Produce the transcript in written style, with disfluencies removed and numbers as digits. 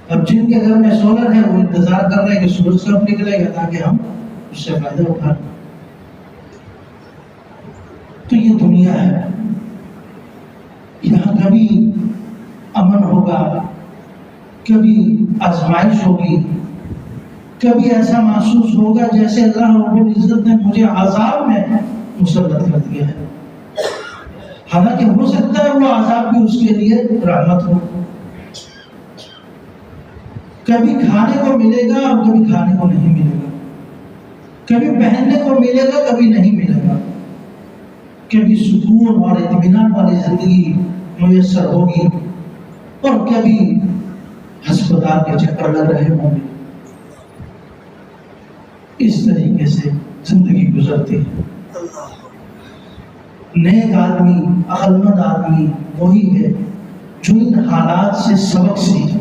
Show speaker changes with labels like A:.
A: اب جن کے گھر میں سولر ہے وہ انتظار کر رہے ہیں کہ سورج کب نکلے گا تاکہ ہم اس سے فائدہ اٹھائیں۔ تو یہ دنیا ہے، یہاں کبھی امن ہوگا، کبھی آزمائش ہوگی، کبھی ایسا محسوس ہوگا جیسے اللہ رب العزت نے مجھے عذاب میں مسلط کر دیا ہے، حالانکہ ہو سکتا ہے وہ عذاب بھی اس کے لیے رحمت ہو۔ کبھی کھانے کو ملے گا اور کبھی کھانے کو نہیں ملے گا، کبھی پہننے کو ملے گا کبھی نہیں ملے گا، کبھی سکون اور اطمینان والی زندگی میسر ہوگی اور کبھی ہسپتال کے چکر لگ رہے ہوں گے۔ اس طریقے سے زندگی گزرتی ہے۔ نیک آدمی، عقل مند آدمی وہی ہے جو ان حالات سے سبق سیکھے،